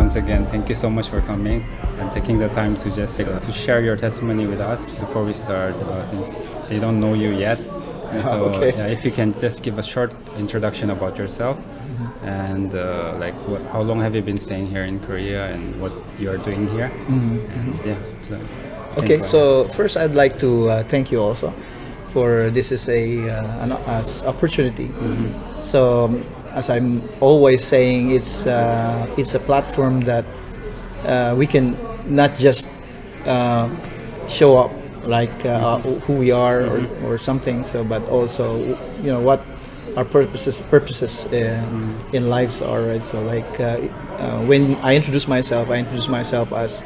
once again, thank you so much for coming and taking the time to just to share your testimony with us before we start, since they don't know you yet. And so, Okay. yeah, if you can just give a short introduction about yourself, and how long have you been staying here in Korea and what you are doing here? And yeah. So, Okay, thank you. so first I'd like to thank you also for this is an opportunity. So as I'm always saying, it's a platform that we can not just show up like who we are or something. So, but also what our purposes in lives are. Right? So like when I introduce myself as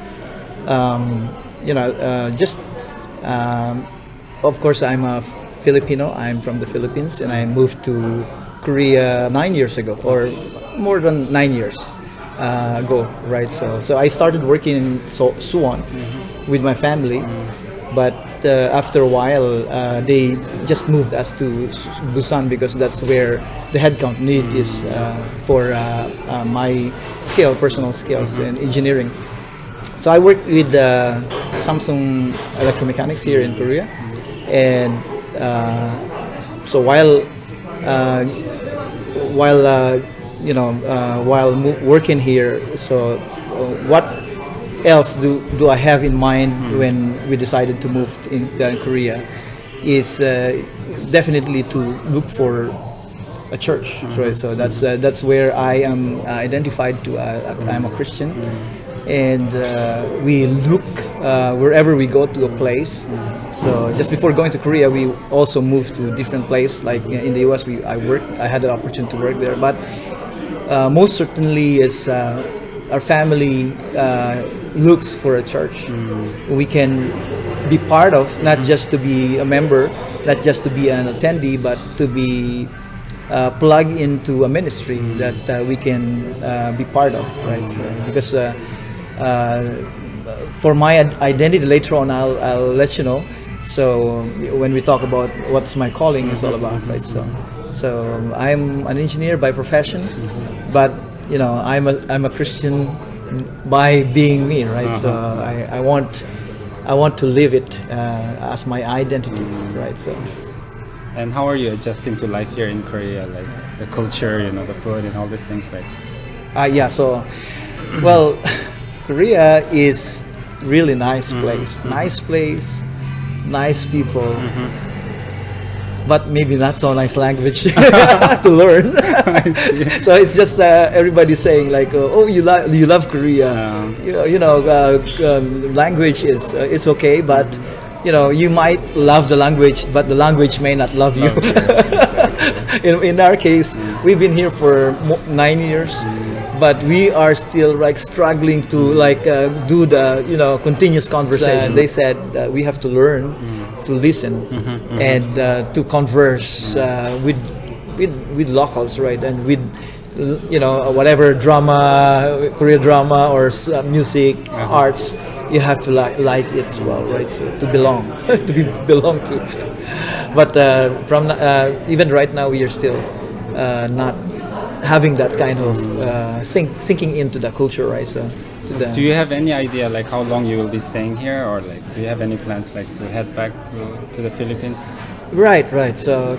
just of course I'm a Filipino. I'm from the Philippines and I moved to Korea 9 years ago, or more than 9 years ago, right? So I started working in Suwon with my family, but after a while they just moved us to Busan because that's where the headcount need is for my personal skills in engineering. So I worked with Samsung Electromechanics here in Korea, and so while working here, so what else do I have in mind when we decided to move in Korea is definitely to look for a church, right? So that's where I am identified to. I'm a Christian, and we look wherever we go to a place. So just before going to Korea, we also moved to a different place. Like in the US, I had the opportunity to work there. But most certainly, is our family looks for a church we can be part of, not just to be a member, not just to be an attendee, but to be plugged into a ministry that we can be part of, right? So, because for my identity later on, I'll let you know. So when we talk about what's my calling is all about, right? So I'm an engineer by profession, but I'm a Christian by being me, right? So I want to live it as my identity, right? So. And how are you adjusting to life here in Korea, like the culture, the food and all these things, like? Yeah. So, well, Korea is really nice place. Nice place, nice people. But maybe not so nice language to learn. So it's just everybody saying like, "Oh, you love Korea." Language is okay, but you might love the language, but the language may not love you. In our case, we've been here for 9 years, but we are still like struggling to do the continuous conversation. They said we have to learn to listen and to converse with locals, right? And with whatever drama, Korean drama or music, arts, you have to like it as well, right? So to belong, belong to. But from even right now, we are still not having that kind of sinking into the culture, right? So do you have any idea like how long you will be staying here, or like do you have any plans like to head back to the Philippines? Right. So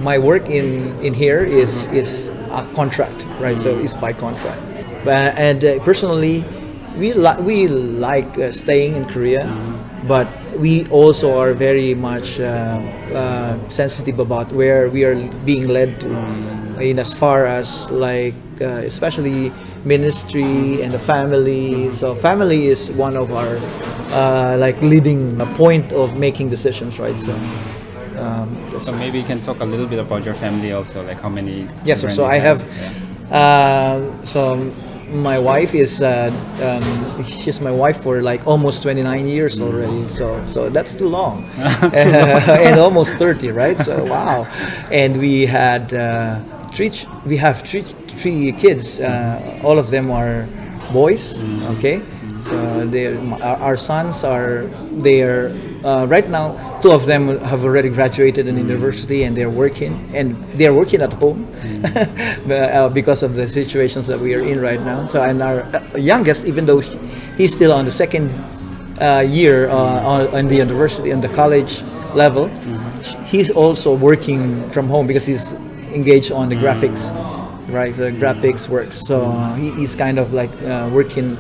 my work in here is a contract, right? So it's by contract. And personally, we like staying in Korea, but we also are very much sensitive about where we are being led to, in as far as like especially ministry and the family. So family is one of our leading point of making decisions, right? So maybe you can talk a little bit about your family also, like how many. Yes, sir. So I have so my wife is she's my wife for like almost 29 years already, so that's too long. And almost 30, right? So wow. And we have three kids, all of them are boys. Okay, so our sons are right now two of them have already graduated in university, and they're working, at home because of the situations that we are in right now. So, and our youngest, even though he's still on the second year on the university, on the college level, he's also working from home because he's engaged on the graphics, right? The graphics works. So he's kind of like working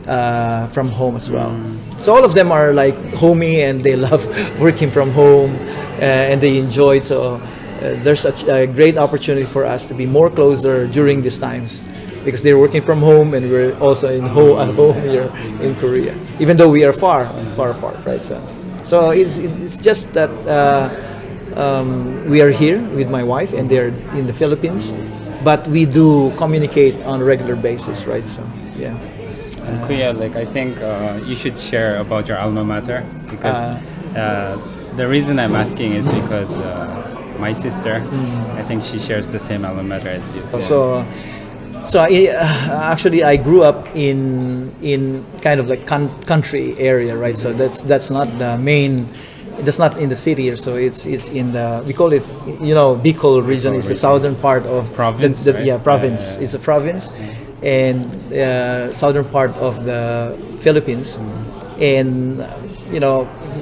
from home as well. So all of them are like homey, and they love working from home, and they enjoy it. So there's such a great opportunity for us to be more closer during these times, because they're working from home and we're also at home here in Korea, even though we are far apart, right? So it's just that we are here with my wife, and they're in the Philippines, but we do communicate on a regular basis, right? So yeah. And Kuya, like I think you should share about your alma mater, because the reason I'm asking is because my sister, I think she shares the same alma mater as you. So actually, I grew up in kind of like country area, right? So that's not the main. That's not in the city, so it's in the, we call it, Bicol region. It's the southern part of province. Right? Province. It's a province, and southern part of the Philippines. And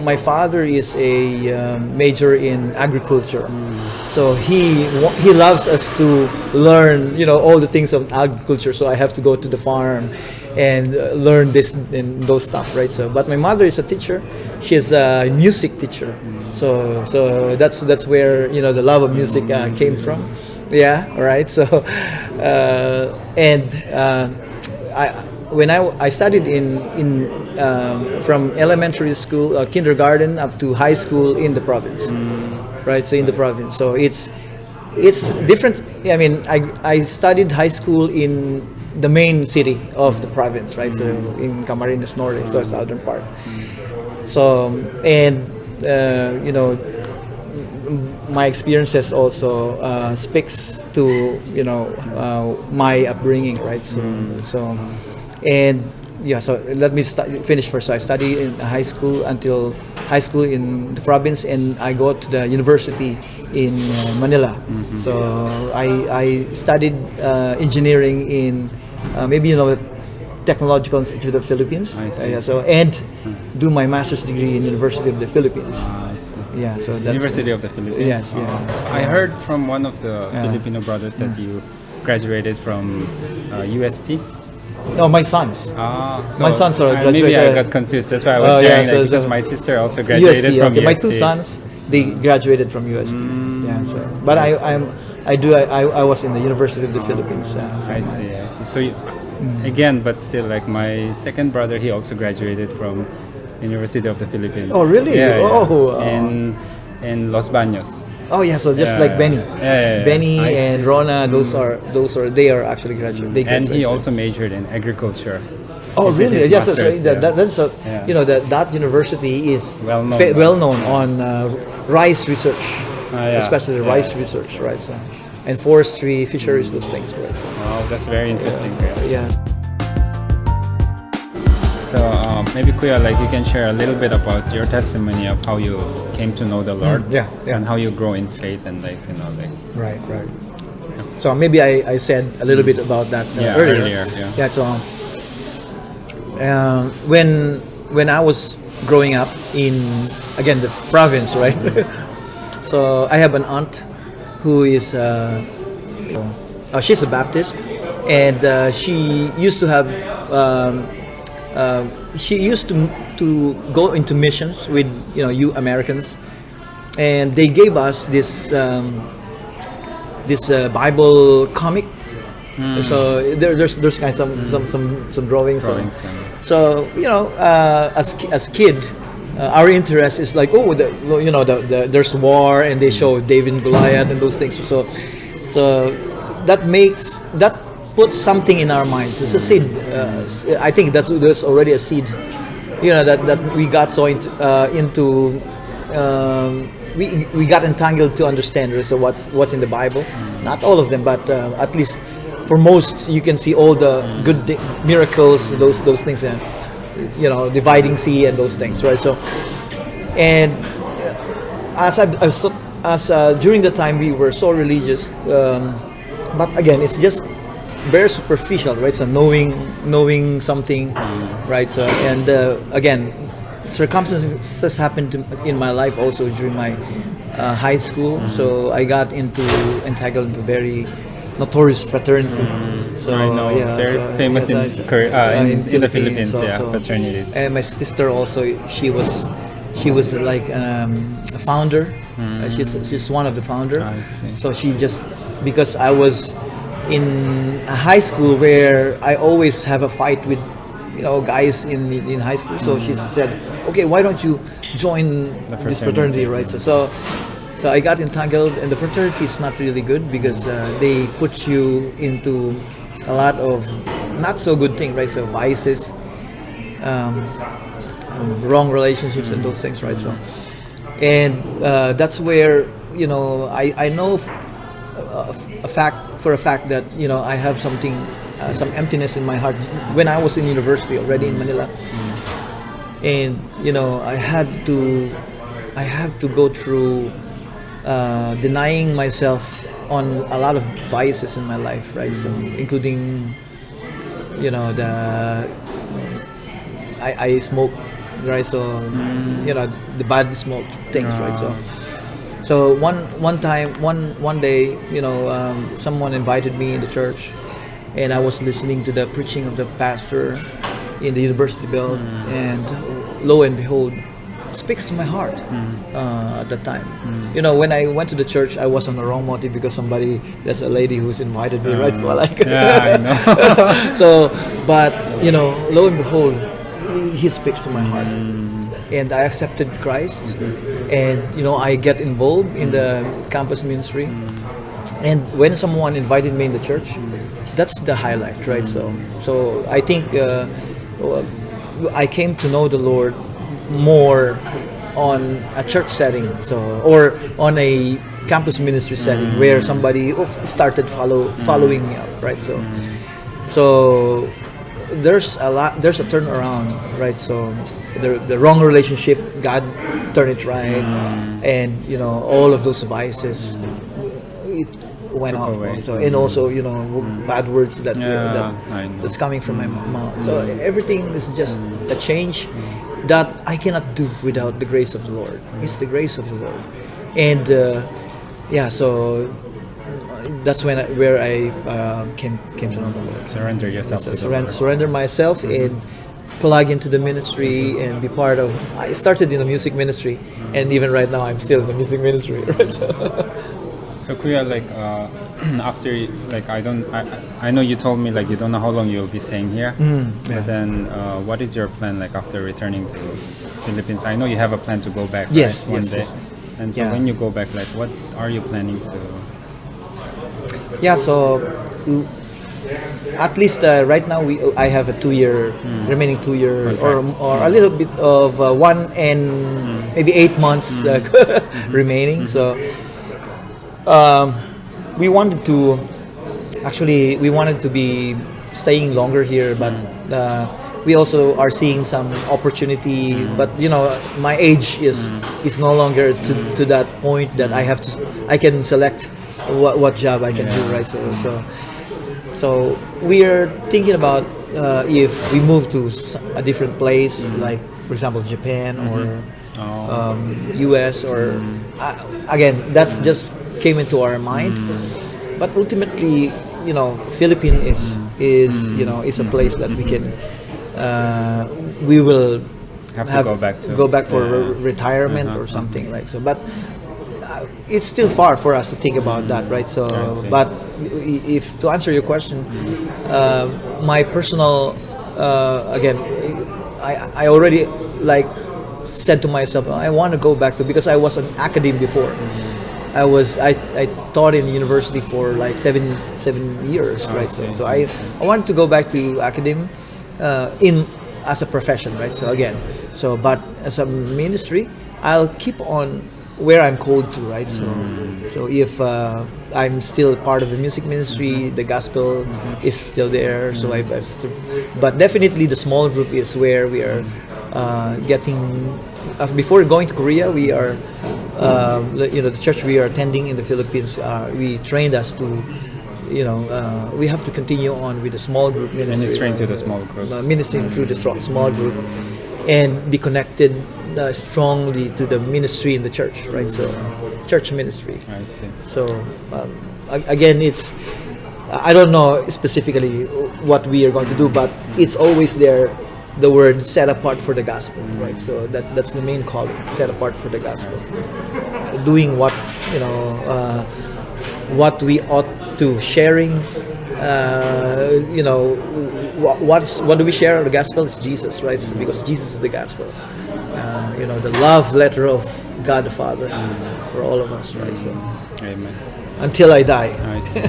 my father is a major in agriculture, so he loves us to learn all the things of agriculture. So I have to go to the farm and learn this and those stuff, right? So, but my mother is a teacher. She's a music teacher, so that's where the love of music came from. Yeah, right. So when I studied in from elementary school, kindergarten up to high school in the province, right? So in the province, so it's different. I mean, I studied high school in the main city of the province, right? So in Camarines Norte, so southern part. So and my experiences also speaks to my upbringing, right? So and yeah, so let me finish first. So I studied in high school until high school in the province, and I go to the university in Manila. So I studied engineering in maybe Technological Institute of Philippines. So and do my master's degree in University of the Philippines. Yeah, so that's University of the Philippines. Yes, yeah. I heard from one of the Filipino brothers that you graduated from UST. No, my sons. So My sons are maybe I graduated. got confused. That's why I was sharing that, because my sister also graduated UST. from Okay, UST. my two sons, they graduated from UST. Yeah, so but I was in the University of the Philippines. So I see. So again, but still, like my second brother, he also graduated from University of the Philippines. Oh, really? Yeah, Oh, in Los Baños. Oh yeah, so just like Benny, Benny and Rona, those are they are actually graduate. They And he graduated. also majored in agriculture. Oh He did really? his Yes. So masters, that's Yeah. that university is Well known, well known on rice research, Yeah. especially rice research, right? So, and forestry, fisheries, those things, right? So, Wow, that's very interesting. yeah. So maybe Kuya, like you can share a little bit about your testimony of how you came to know the Lord, yeah. and how you grow in faith, and like Right. So maybe I said a little bit about that earlier. Yeah. So when I was growing up in again the province, right? So I have an aunt who is she's a Baptist, and she used to have she used to go into missions with you Americans, and they gave us this Bible comic. So there's kind of some drawings. So as a kid, our interest is like there's war, and they show David and Goliath and those things. So that puts something in our minds. It's a seed. I think there's already a seed. That we got so into. We got entangled to understand so what's in the Bible. Not all of them, but at least for most, you can see all the good miracles, those things, dividing sea and those things, right? So, and during the time we were so religious, but again, it's just very superficial, right? So knowing something, right? So and again, circumstances happened in my life also during my high school. So I got entangled into very notorious fraternity. So I know, very famous in the Philippines, fraternities. And my sister also, she was like a founder. She's one of the founder. I see. So she just, because I was in a high school where I always have a fight with guys in high school. So she said, okay, why don't you join this fraternity, right? So I got entangled, and the fraternity is not really good because they put you into a lot of not so good things, right? So vices, wrong relationships, and those things, right? So, and that's where I know for a fact that I have something, some emptiness in my heart when I was in university already in Manila, and I have to go through denying myself on a lot of vices in my life, right? So including I smoke, right? So the bad smoke things, right? So one day someone invited me in the church, and I was listening to the preaching of the pastor in the university build, and lo and behold, it speaks to my heart at that time. When I went to the church, I was on the wrong motive because there's a lady who's invited me, right? So I know. So, but lo and behold, he speaks to my heart, and I accepted Christ, and I get involved in the campus ministry, and when someone invited me in the church, that's the highlight, right? So I think I came to know the Lord more on a church setting, or on a campus ministry setting where somebody started following me up, right? So there's a turnaround, right? So the wrong relationship, God turned it right, and all of those vices, it went off. So, and also bad words that's coming from my mouth. So everything is just a change that I cannot do without the grace of the Lord. It's the grace of the Lord, and so that's where I came to know the Lord. Surrender yourself to the Lord. Surrender myself and plug into the ministry and be part of. I started in the music ministry, and even right now I'm still in the music ministry. Right? So Kuya, after I know you told me you don't know how long you'll be staying here, but then what is your plan after returning to Philippines? I know you have a plan to go back, yes, right? One day. Yes. And so when you go back, what are you planning to? Yeah, so at least right now I have a remaining 2 year, okay. or a little bit of 1 and maybe 8 months remaining. So we wanted to be staying longer here, but we also are seeing some opportunity. But my age is no longer to that point that I can select what job I can do, right? So we are thinking about if we move to a different place, like for example Japan or US, or again, that's just came into our mind. But ultimately, Philippines is a place that we can we will have to go back for retirement or something, right? So, but it's still far for us to think about that, right? So, but if to answer your question, my personal again, I already said to myself, I want to go back to, because I was an academic before. I taught in university for 7 years, right? So I wanted to go back to academia as a profession, right? So again, but as a ministry, I'll keep on where I'm called to, right? So if I'm still part of the music ministry, the gospel is still there. So but definitely the small group is where we are getting. Before going to Korea, we are the church we are attending in the Philippines, we trained us to, we have to continue on with the small group ministry. Ministering to the small groups. Ministering through the small group, and be connected strongly to the ministry in the church, right? So, church ministry. I see. So, again, I don't know specifically what we are going to do, but it's always there, the word set apart for the gospel, right? So that's the main calling, set apart for the gospel. Doing what, what we ought to, sharing, what do we share? The gospel is Jesus, right? Because Jesus is the gospel. The love letter of God the Father for all of us, right? So, Amen. Until I die. I see.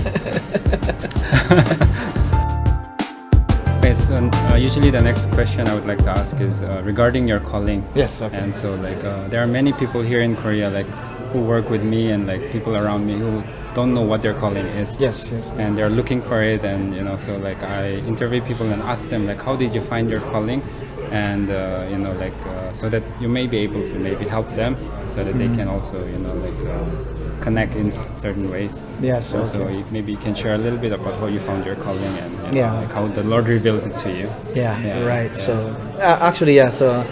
Okay, so usually the next question I would like to ask is regarding your calling. Yes. Okay. And so there are many people here in Korea who work with me, and people around me who don't know what their calling is. Yes. And they're looking for it, and so I interview people and ask them how did you find your calling, and so that you may be able to maybe help them, so that they can also connect in certain ways. Yes. So maybe you can share a little bit about how you found your calling, and how the Lord revealed it to you. Right. Yeah. So actually, so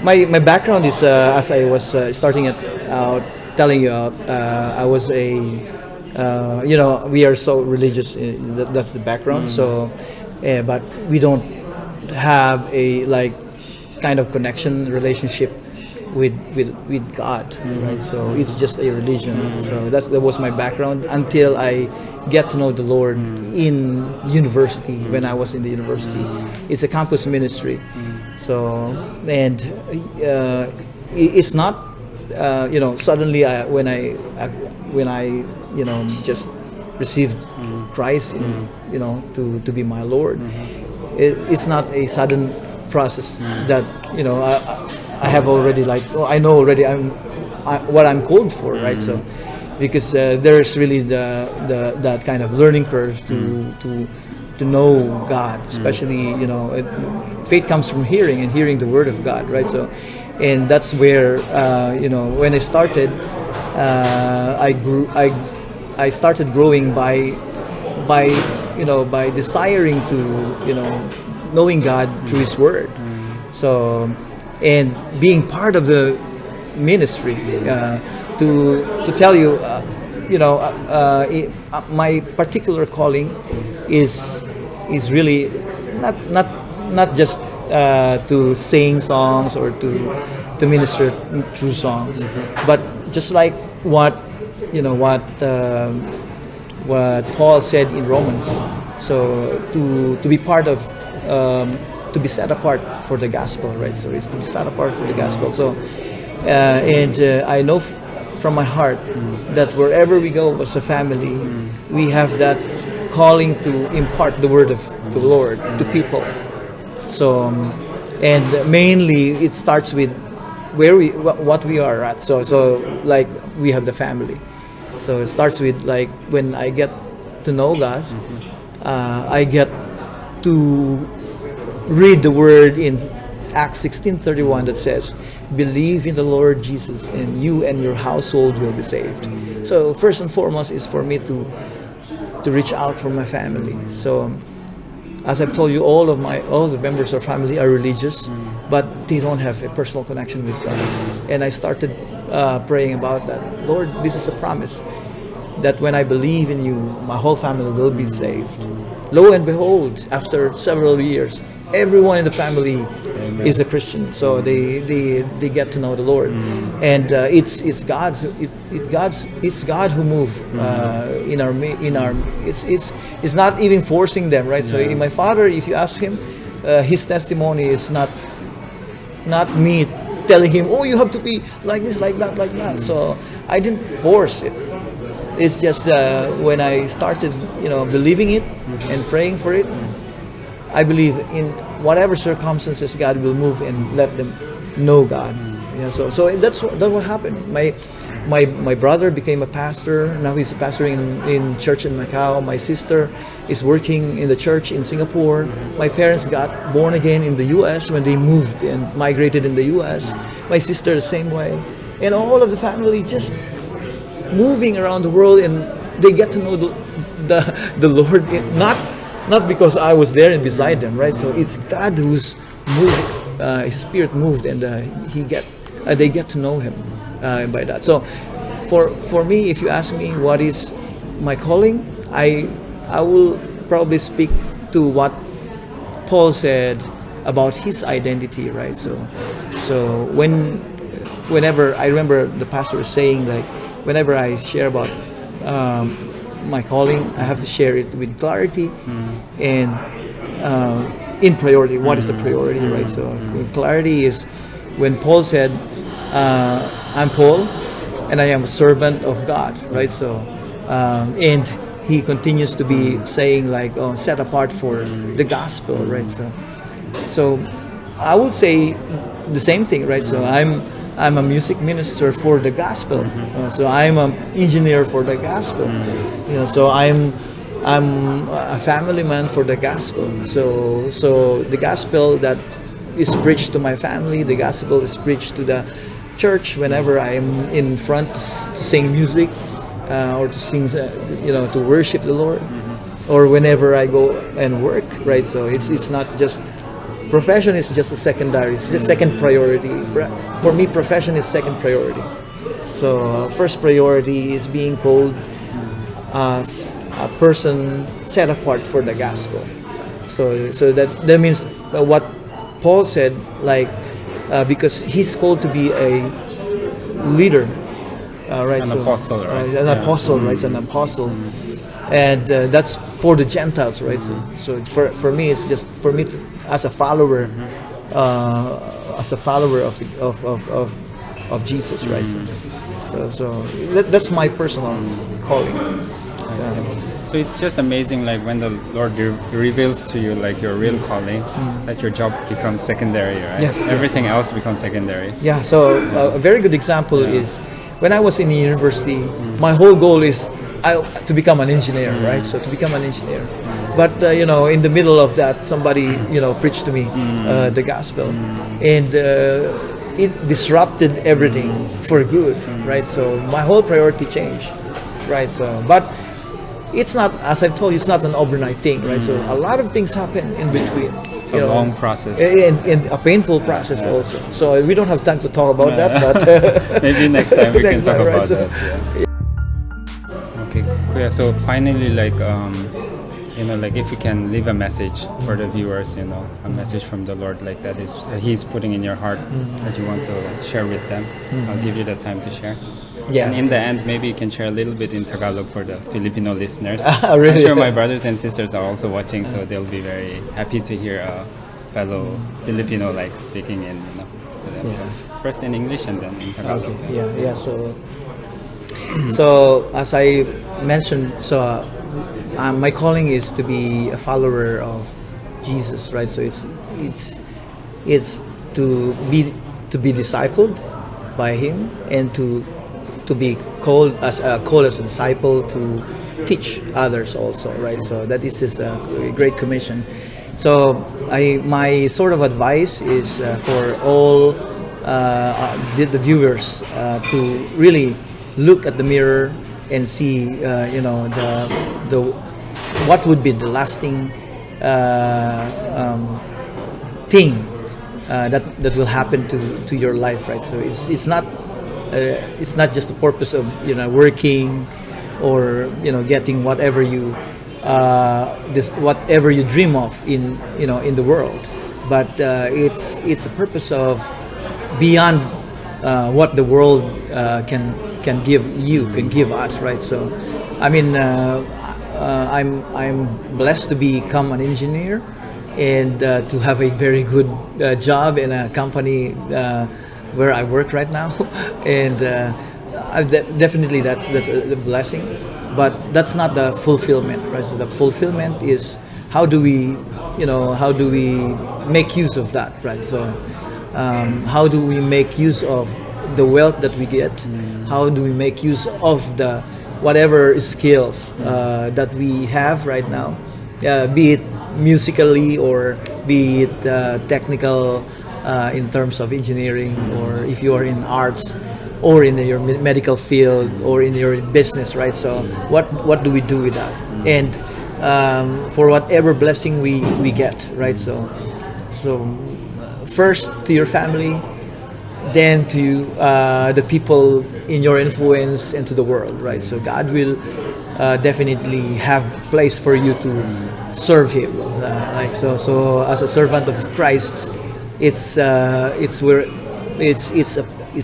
my background is as I was starting out telling you, I was a we are so religious. That's the background. So, but we don't have a kind of connection relationship with God, right? So it's just a religion. So that was my background until I get to know the Lord in university. When I was in the university, it's a campus ministry. So and it's not suddenly when I just received Christ, to be my Lord. It's not a sudden process that I have already I know already what I'm called for, right? So because there's really that kind of learning curve to know God, especially faith comes from hearing, and hearing the word of God, right? So and that's where when I started I started growing by desiring to knowing God through His Word. So, and being part of the ministry, to tell you, my particular calling is really not just to sing songs or to minister through songs, but just like what Paul said in Romans. So to be part of, to be set apart for the gospel, right? So it's to be set apart for the gospel. So I know from my heart that wherever we go as a family, we have that calling to impart the word of the Lord to people. So and mainly it starts with what we are at. So we have the family. So it starts with when I get to know God, I get to read the word in Acts 16:31 that says, "Believe in the Lord Jesus, and you and your household will be saved." So first and foremost is for me to reach out for my family. So as I've told you, all the members of family are religious, but they don't have a personal connection with God. And I started praying about that. Lord, this is a promise that when I believe in you, my whole family will be saved. Lo and behold, after several years, everyone in the family is a Christian. So they get to know the Lord, and it's God who moved in our. It's not even forcing them, right? So my father, if you ask him, his testimony is not me telling him, oh, you have to be like this, like that, like that. So I didn't force it. It's just when I started, believing it and praying for it, I believe in whatever circumstances God will move and let them know God. Yeah, so that's what happened. My brother became a pastor. Now he's a pastor in church in Macau. My sister is working in the church in Singapore. My parents got born again in the U.S. when they moved and migrated in the U.S. My sister the same way. and all of the family just moving around the world, and they get to know the Lord. Not because I was there and beside them, right? So it's God who's moved, His Spirit moved, and they get to know Him by that. So for me, if you ask me what is my calling, I will probably speak to what Paul said about his identity, right? So whenever I remember the pastor was saying, like, whenever I share about my calling, I have to share it with clarity and in priority. What is the priority, right? So clarity is when Paul said, "I'm Paul, and I am a servant of God," right? So and he continues to be saying, like, set apart for the gospel, right? So I would say the same thing, right? So I'm a music minister for the gospel. So I'm an engineer for the gospel. So I'm a family man for the gospel. So the gospel that is preached to my family, the gospel is preached to the church whenever I'm in front to sing music or to sing, to worship the Lord, or whenever I go and work, right? So it's not just profession is just a secondary, it's a second priority. For me, profession is second priority. So first priority is being called as a person set apart for the gospel. So that means what Paul said, like, because he's called to be a leader, right? An apostle, right? An apostle, right? It's an apostle. And that's for the Gentiles, right? So for me, it's just for me as a follower, of Jesus, right? So that's my personal calling. So it's just amazing, like, when the Lord reveals to you, like, your real calling, that your job becomes secondary, right? Yes. Everything else becomes secondary. Yeah. So a very good example is when I was in university, my whole goal is to become an engineer, right? So to become an engineer. But in the middle of that, somebody preached to me the gospel, and it disrupted everything for good, right? So my whole priority changed, right? So, but it's not, as I've told you, it's not an overnight thing, right? So a lot of things happen in between. It's a long process. And a painful process also. So we don't have time to talk about that, but maybe next time we can talk right? about that. Yeah. Okay, Kuya, so finally, like, like, if you can leave a message for the viewers, a message from the Lord, like, that is He's putting in your heart that you want to share with them, I'll give you the time to share. Yeah. And in the end, maybe you can share a little bit in Tagalog for the Filipino listeners. Really? I'm sure my brothers and sisters are also watching, so they'll be very happy to hear a fellow Filipino, like, speaking in, to them. Yeah. So first in English and then in Tagalog. Okay. Yeah. So as I mentioned, my calling is to be a follower of Jesus, right? So it's to be discipled by Him, and to be called as a disciple to teach others also, right? So that is just a great commission. So my sort of advice is for all the viewers to really look at the mirror and see the what would be the lasting thing that will happen to your life, right? So it's not just the purpose of working or getting whatever you whatever you dream of in the world, but it's a purpose of beyond what the world can give us, right? So I mean, I'm blessed to become an engineer and to have a very good job in a company where I work right now, and definitely that's a blessing, but that's not the fulfillment, right? So the fulfillment is how do we make use of that, right? So how do we make use of the wealth that we get? How do we make use of the whatever skills that we have right now, be it musically or be it technical in terms of engineering, or if you are in arts, or in your medical field or in your business, right? So what do we do with that? And for whatever blessing we get, right? So first to your family, then to the people in your influence and to the world, right? So God will definitely have place for you to serve Him, like so as a servant of Christ, it's where it's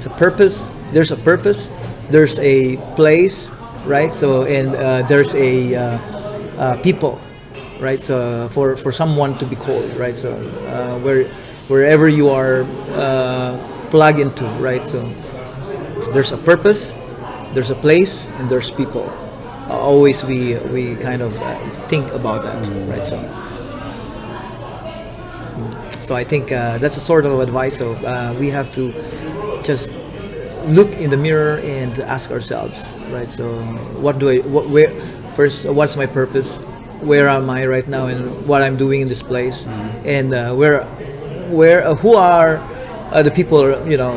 a purpose. There's a purpose. There's a place, right? So and there's a people, right? So for someone to be called, right? So wherever you are plugged into, right? So there's a purpose, there's a place, and there's people. Always we kind of think about that, right? So I think that's a sort of advice. So we have to just look in the mirror and ask ourselves, right? So what's my purpose? Where am I right now, and what I'm doing in this place, and who are the people,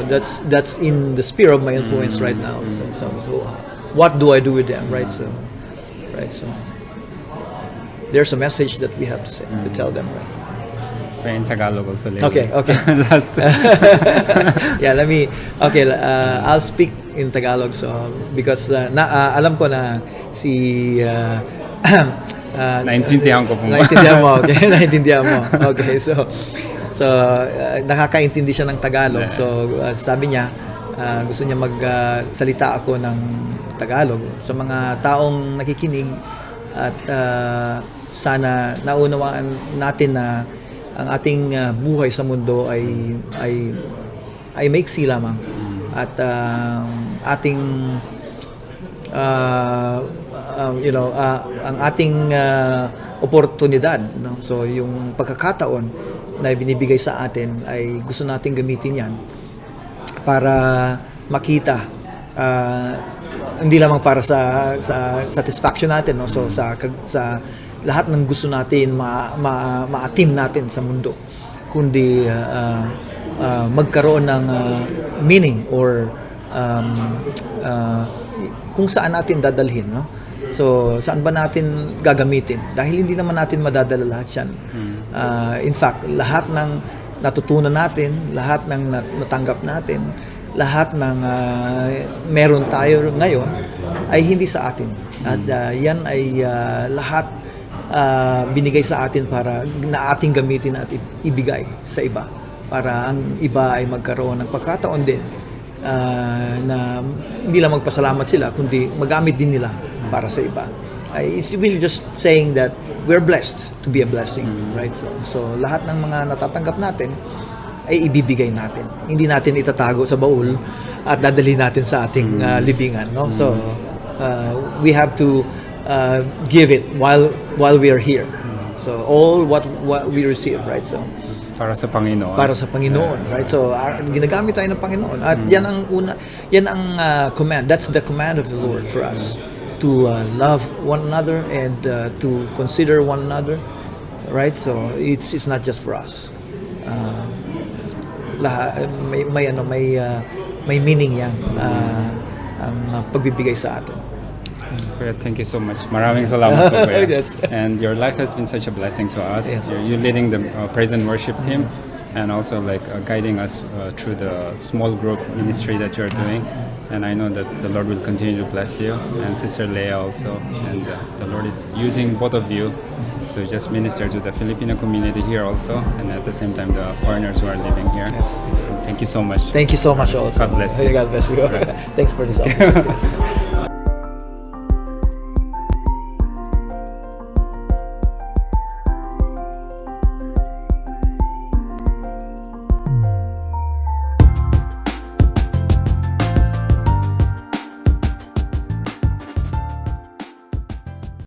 that's in the sphere of my influence right now. So what do I do with them, right? So there's a message that we have to say, to tell them, right? In Tagalog also. Later. Okay. Last. Yeah, I'll speak in Tagalog, so because alam ko na si naintindihan ko po. Naintindihan mo, okay? Naintindihan mo. Okay, so nakakaintindi siya ng Tagalog. So sabi niya, gusto niya magsalita ako ng Tagalog sa mga taong nakikinig, at sana naunawaan natin na ang ating buhay sa mundo ay maiksi lamang, at ating ang ating oportunidad, no? So yung pagkakataon na binibigay sa atin ay gusto nating gamitin yan para makita, hindi lamang para sa satisfaction natin, no? So sa lahat ng gusto natin ma-attain natin sa mundo, kundi magkaroon ng meaning, or kung saan natin dadalhin, no? So saan ba natin gagamitin, dahil hindi naman natin madadala lahat yan. In fact, lahat ng natutunan natin, lahat ng natanggap natin, lahat ng meron tayo ngayon ay hindi sa atin, at yan ay lahat binigay sa atin para na ating gamitin at ibigay sa iba, para ang iba ay magkaroon ng pagkataon din na hindi lang magpasalamat sila, kundi magamit din nila para sa iba. We're just saying that we're blessed to be a blessing, right? So lahat ng mga natatanggap natin ay ibibigay natin. Hindi natin itatago sa baul at dadalhin natin sa ating libingan, no? So we have to give it while we are here. So all what we receive, right? So para sa Panginoon. Para sa Panginoon, right? So ginagamit tayo ng Panginoon, at yan ang command. That's the command of the Lord for us, to love one another and to consider one another, right? So it's not just for us. May meaning yan, ang pagbibigay sa atin. Kuya, thank you so much. Maraming salamat po, Kuya. Yes. And your life has been such a blessing to us. Yes. You're leading the praise and worship team, and also guiding us through the small group ministry that you're doing. And I know that the Lord will continue to bless you, and Sister Leah also. And the Lord is using both of you to just minister to the Filipino community here also, and at the same time the foreigners who are living here. Yes. So thank you so much. Thank you so much also. God bless you. God bless you. Thanks for this opportunity.